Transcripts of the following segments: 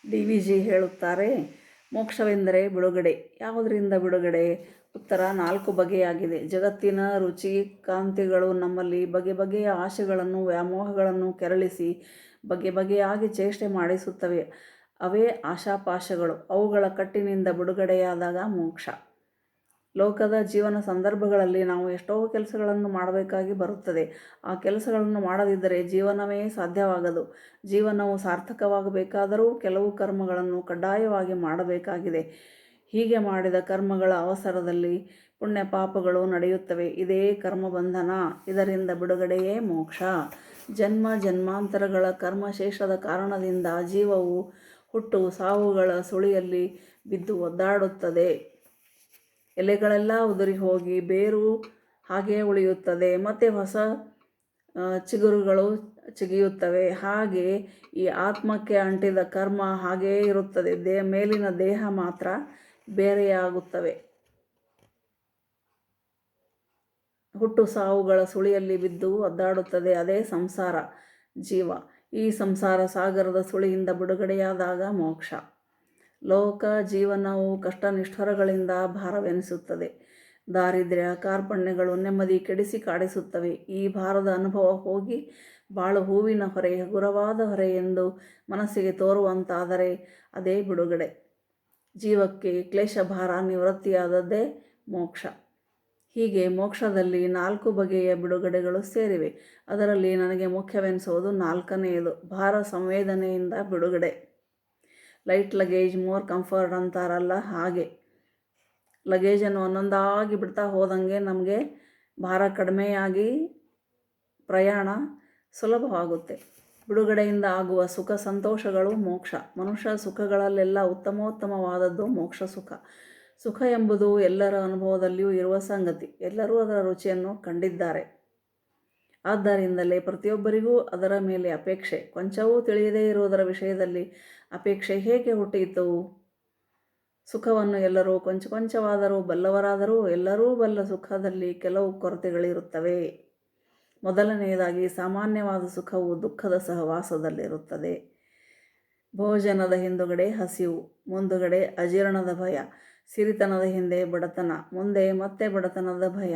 DVG ಹೇಳುತ್ತಾರೆ, ಮೋಕ್ಷವೆಂದರೆ ಬಿಡುಗಡೆ. ಯಾವುದರಿಂದ ಬಿಡುಗಡೆ? ಉತ್ತರ 4 ಬಗೆಯಾಗಿದೆ. ಜಗತ್ತಿನ ರುಚಿ ಕಾಂತಿಗಳು ನಮ್ಮಲ್ಲಿ ಬಗೆ ಬಗೆಯ ಆಶೆಗಳನ್ನು ವ್ಯಾಮೋಹಗಳನ್ನು ಕೆರಳಿಸಿ ಬಗೆ ಬಗೆಯಾಗಿ ಚೇಷ್ಟೆ ಮಾಡಿಸುತ್ತವೆ. ಅವೇ ಆಶಾಪಾಶಗಳು. ಅವುಗಳ ಕಟ್ಟಿನಿಂದ ಬಿಡುಗಡೆಯಾದಾಗ ಮೋಕ್ಷ. ಲೋಕದ ಜೀವನ ಸಂದರ್ಭಗಳಲ್ಲಿ ನಾವು ಎಷ್ಟೋ ಕೆಲಸಗಳನ್ನು ಮಾಡಬೇಕಾಗಿ ಬರುತ್ತದೆ. ಆ ಕೆಲಸಗಳನ್ನು ಮಾಡದಿದ್ದರೆ ಜೀವನವೇ ಸಾಧ್ಯವಾಗದು. ಜೀವನವು ಸಾರ್ಥಕವಾಗಬೇಕಾದರೂ ಕೆಲವು ಕರ್ಮಗಳನ್ನು ಕಡ್ಡಾಯವಾಗಿ ಮಾಡಬೇಕಾಗಿದೆ. ಹೀಗೆ ಮಾಡಿದ ಕರ್ಮಗಳ ಅವಸರದಲ್ಲಿ ಪುಣ್ಯ ಪಾಪಗಳು ನಡೆಯುತ್ತವೆ. ಇದೇ ಕರ್ಮಬಂಧನ. ಇದರಿಂದ ಬಿಡುಗಡೆಯೇ ಮೋಕ್ಷ. ಜನ್ಮ ಜನ್ಮಾಂತರಗಳ ಕರ್ಮಶೇಷದ ಕಾರಣದಿಂದ ಜೀವವು ಹುಟ್ಟು ಸಾವುಗಳ ಸುಳಿಯಲ್ಲಿ ಬಿದ್ದು ಒದ್ದಾಡುತ್ತದೆ. ಎಲೆಗಳೆಲ್ಲ ಉದುರಿ ಹೋಗಿ ಬೇರು ಹಾಗೆಯೇ ಉಳಿಯುತ್ತದೆ. ಮತ್ತೆ ಹೊಸ ಚಿಗುರುಗಳು ಚಿಗಿಯುತ್ತವೆ. ಹಾಗೆ ಈ ಆತ್ಮಕ್ಕೆ ಅಂಟಿದ ಕರ್ಮ ಹಾಗೆಯೇ ಇರುತ್ತದೆ. ಮೇಲಿನ ದೇಹ ಮಾತ್ರ ಬೇರೆಯಾಗುತ್ತವೆ. ಹುಟ್ಟು ಸಾವುಗಳ ಸುಳಿಯಲ್ಲಿ ಬಿದ್ದು ಒದ್ದಾಡುತ್ತದೆ. ಅದೇ ಸಂಸಾರ ಜೀವ. ಈ ಸಂಸಾರ ಸಾಗರದ ಸುಳಿಯಿಂದ ಬಿಡುಗಡೆಯಾದಾಗ ಮೋಕ್ಷ. ಲೋಕ ಜೀವನವು ಕಷ್ಟನಿಷ್ಠರಗಳಿಂದ ಭಾರವೆನಿಸುತ್ತದೆ. ದಾರಿದ್ರ್ಯ ಕಾರ್ಪಣ್ಯಗಳು ನೆಮ್ಮದಿ ಕೆಡಿಸಿ ಕಾಡಿಸುತ್ತವೆ. ಈ ಭಾರದ ಅನುಭವ ಹೋಗಿ ಬಾಳು ಹೂವಿನ ಹೊರೆ, ಹಗುರವಾದ ಹೊರೆ ಎಂದು ಮನಸ್ಸಿಗೆ ತೋರುವಂತಾದರೆ ಅದೇ ಬಿಡುಗಡೆ. ಜೀವಕ್ಕೆ ಕ್ಲೇಶಭಾರ ನಿವೃತ್ತಿಯಾದದ್ದೇ ಮೋಕ್ಷ. ಹೀಗೆ ಮೋಕ್ಷದಲ್ಲಿ 4 ಬಗೆಯ ಬಿಡುಗಡೆಗಳು ಸೇರಿವೆ. ಅದರಲ್ಲಿ ನನಗೆ ಮುಖ್ಯವೆನಿಸುವುದು 4ನೆಯದು, ಭಾರ ಸಂವೇದನೆಯಿಂದ ಬಿಡುಗಡೆ. ಲೈಟ್ ಲಗೇಜ್ ಮೋರ್ ಕಂಫರ್ಟ್ ಅಂತಾರಲ್ಲ, ಹಾಗೆ ಲಗೇಜನ್ನು ಒಂದೊಂದಾಗಿ ಬಿಡ್ತಾ ಹೋದಂಗೆ ನಮಗೆ ಭಾರ ಕಡಿಮೆಯಾಗಿ ಪ್ರಯಾಣ ಸುಲಭವಾಗುತ್ತೆ. ಬಿಡುಗಡೆಯಿಂದ ಆಗುವ ಸುಖ ಸಂತೋಷಗಳು ಮೋಕ್ಷ. ಮನುಷ್ಯ ಸುಖಗಳಲ್ಲೆಲ್ಲ ಉತ್ತಮೋತ್ತಮವಾದದ್ದು ಮೋಕ್ಷ ಸುಖ. ಸುಖ ಎಂಬುದು ಎಲ್ಲರ ಅನುಭವದಲ್ಲಿಯೂ ಇರುವ ಸಂಗತಿ. ಎಲ್ಲರೂ ಅದರ ರುಚಿಯನ್ನು ಕಂಡಿದ್ದಾರೆ. ಆದ್ದರಿಂದಲೇ ಪ್ರತಿಯೊಬ್ಬರಿಗೂ ಅದರ ಮೇಲೆ ಅಪೇಕ್ಷೆ. ಕೊಂಚವೂ ತಿಳಿಯದೇ ಇರುವುದರ ವಿಷಯದಲ್ಲಿ ಅಪೇಕ್ಷೆ ಹೇಗೆ ಹುಟ್ಟಿತು? ಸುಖವನ್ನು ಎಲ್ಲರೂ ಕೊಂಚವಾದರೂ ಬಲ್ಲವರಾದರೂ ಎಲ್ಲರೂ ಬಲ್ಲ ಸುಖದಲ್ಲಿ ಕೆಲವು ಕೊರತೆಗಳಿರುತ್ತವೆ. ಮೊದಲನೆಯದಾಗಿ ಸಾಮಾನ್ಯವಾದ ಸುಖವು ದುಃಖದ ಸಹವಾಸದಲ್ಲಿರುತ್ತದೆ. ಭೋಜನದ ಹಿಂದುಗಡೆ ಹಸಿವು, ಮುಂದುಗಡೆ ಅಜೀರ್ಣದ ಭಯ, ಸಿರಿತನದ ಹಿಂದೆ ಬಡತನ, ಮುಂದೆ ಮತ್ತೆ ಬಡತನದ ಭಯ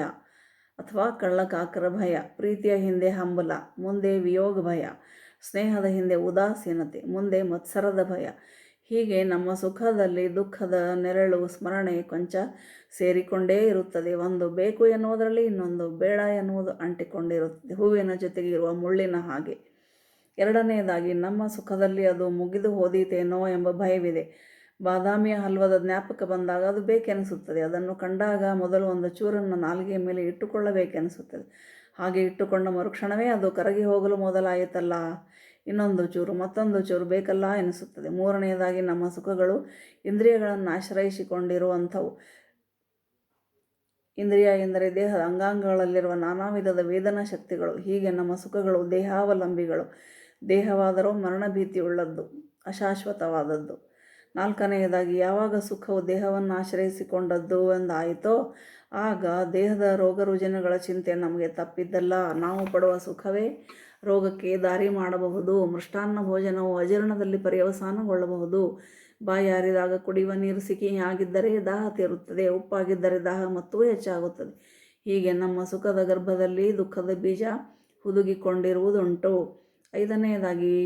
ಅಥವಾ ಕಳ್ಳಕಾಕರ ಭಯ, ಪ್ರೀತಿಯ ಹಿಂದೆ ಹಂಬಲ, ಮುಂದೆ ವಿಯೋಗ ಭಯ, ಸ್ನೇಹದ ಹಿಂದೆ ಉದಾಸೀನತೆ, ಮುಂದೆ ಮತ್ಸರದ ಭಯ. ಹೀಗೆ ನಮ್ಮ ಸುಖದಲ್ಲಿ ದುಃಖದ ನೆರಳು ಸ್ಮರಣೆ ಕೊಂಚ ಸೇರಿಕೊಂಡೇ ಇರುತ್ತದೆ. ಒಂದು ಬೇಕು ಎನ್ನುವುದರಲ್ಲಿ ಇನ್ನೊಂದು ಬೇಡ ಎನ್ನುವುದು ಅಂಟಿಕೊಂಡಿರುತ್ತದೆ, ಹೂವಿನ ಜೊತೆಗೆ ಇರುವ ಮುಳ್ಳಿನ ಹಾಗೆ. ಎರಡನೆಯದಾಗಿ ನಮ್ಮ ಸುಖದಲ್ಲಿ ಅದು ಮುಗಿದು ಹೋದೀತೇನೋ ಎಂಬ ಭಯವಿದೆ. ಬಾದಾಮಿಯ ಹಲ್ವದ ಜ್ಞಾಪಕ ಬಂದಾಗ ಅದು ಬೇಕೆನಿಸುತ್ತದೆ. ಅದನ್ನು ಕಂಡಾಗ ಮೊದಲು ಒಂದು ಚೂರನ್ನು ನಾಲಿಗೆಯ ಮೇಲೆ ಇಟ್ಟುಕೊಳ್ಳಬೇಕೆನಿಸುತ್ತದೆ. ಹಾಗೆ ಇಟ್ಟುಕೊಂಡ ಮರುಕ್ಷಣವೇ ಅದು ಕರಗಿ ಹೋಗಲು ಮೊದಲಾಯಿತಲ್ಲ, ಇನ್ನೊಂದು ಚೂರು ಮತ್ತೊಂದು ಚೂರು ಬೇಕಲ್ಲ ಎನಿಸುತ್ತದೆ. ಮೂರನೆಯದಾಗಿ ನಮ್ಮ ಸುಖಗಳು ಇಂದ್ರಿಯಗಳನ್ನು ಆಶ್ರಯಿಸಿಕೊಂಡಿರುವಂಥವು. ಇಂದ್ರಿಯ ಎಂದರೆ ದೇಹದ ಅಂಗಾಂಗಗಳಲ್ಲಿರುವ ನಾನಾ ವಿಧದ ವೇದನಾ ಶಕ್ತಿಗಳು. ಹೀಗೆ ನಮ್ಮ ಸುಖಗಳು ದೇಹಾವಲಂಬಿಗಳು. ದೇಹವಾದರೂ ಮರಣಭೀತಿಯುಳ್ಳದ್ದು, ಅಶಾಶ್ವತವಾದದ್ದು. ನಾಲ್ಕನೆಯದಾಗಿ ಯಾವಾಗ ಸುಖವು ದೇಹವನ್ನು ಆಶ್ರಯಿಸಿಕೊಂಡದ್ದು ಎಂದಾಯಿತೋ ಆಗ ದೇಹದ ರೋಗ ರುಜಿನಗಳ ಚಿಂತೆ ನಮಗೆ ತಪ್ಪಿದ್ದಲ್ಲ. ನಾವು ಪಡುವ ಸುಖವೇ ರೋಗಕ್ಕೆ ದಾರಿ ಮಾಡಬಹುದು. ಮೃಷ್ಟಾನ್ನ ಭೋಜನವು ಅಜೀರ್ಣದಲ್ಲಿ ಪರ್ಯವಸಾನಗೊಳ್ಳಬಹುದು. ಬಾಯಿ ಹಾರಿದಾಗ ಕುಡಿಯುವ ನೀರು ಸಿಹಿಯಾಗಿದ್ದರೆ ದಾಹ ತೀರುತ್ತದೆ, ಉಪ್ಪಾಗಿದ್ದರೆ ದಾಹ ಮತ್ತೂ ಹೆಚ್ಚಾಗುತ್ತದೆ. ಹೀಗೆ ನಮ್ಮ ಸುಖದ ಗರ್ಭದಲ್ಲಿ ದುಃಖದ ಬೀಜ ಹುದುಗಿಕೊಂಡಿರುವುದುಂಟು. ಐದನೆಯದಾಗಿ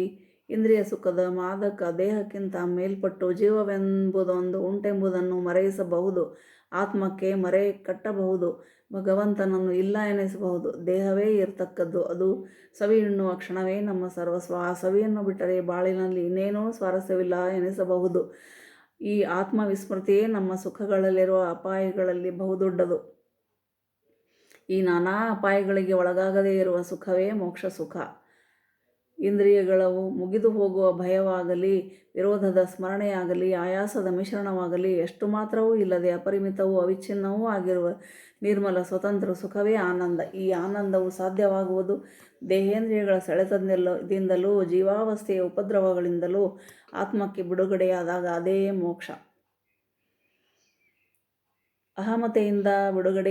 ಇಂದ್ರಿಯ ಸುಖದ ಮಾದಕ ದೇಹಕ್ಕಿಂತ ಮೇಲ್ಪಟ್ಟು ಜೀವವೆಂಬುದೊಂದು ಉಂಟೆಂಬುದನ್ನು ಮರೆಯಿಸಬಹುದು. ಆತ್ಮಕ್ಕೆ ಮರೆ ಕಟ್ಟಬಹುದು. ಭಗವಂತನನ್ನು ಇಲ್ಲ ಎನಿಸಬಹುದು. ದೇಹವೇ ಇರತಕ್ಕದ್ದು, ಅದು ಸವಿ ಎನ್ನುವ ಕ್ಷಣವೇ ನಮ್ಮ ಸರ್ವಸ್ವ. ಆ ಸವಿಯನ್ನು ಬಿಟ್ಟರೆ ಬಾಳಿನಲ್ಲಿ ಇನ್ನೇನೂ ಸ್ವಾರಸ್ಯವಿಲ್ಲ ಎನಿಸಬಹುದು. ಈ ಆತ್ಮವಿಸ್ಮೃತಿಯೇ ನಮ್ಮ ಸುಖಗಳಲ್ಲಿರುವ ಅಪಾಯಗಳಲ್ಲಿ ಬಹುದೊಡ್ಡದು. ಈ ನಾನಾ ಅಪಾಯಗಳಿಗೆ ಒಳಗಾಗದೇ ಇರುವ ಸುಖವೇ ಮೋಕ್ಷ ಸುಖ. ಇಂದ್ರಿಯಗಳವು ಮುಗಿದು ಹೋಗುವ ಭಯವಾಗಲಿ, ವಿರೋಧದ ಸ್ಮರಣೆಯಾಗಲಿ, ಆಯಾಸದ ಮಿಶ್ರಣವಾಗಲಿ ಎಷ್ಟು ಮಾತ್ರವೂ ಇಲ್ಲದೆ ಅಪರಿಮಿತವೂ ಅವಿಚ್ಛಿನ್ನವೂ ಆಗಿರುವ ನಿರ್ಮಲ ಸ್ವತಂತ್ರ ಸುಖವೇ ಆನಂದ. ಈ ಆನಂದವು ಸಾಧ್ಯವಾಗುವುದು ದೇಹೇಂದ್ರಿಯಗಳ ಸೆಳೆತದಿಂದಲೂ ಜೀವಾವಸ್ಥೆಯ ಉಪದ್ರವಗಳಿಂದಲೂ ಆತ್ಮಕ್ಕೆ ಬಿಡುಗಡೆಯಾದಾಗ. ಅದೇ ಮೋಕ್ಷ. ಅಹಮತೆಯಿಂದ ಬಿಡುಗಡೆ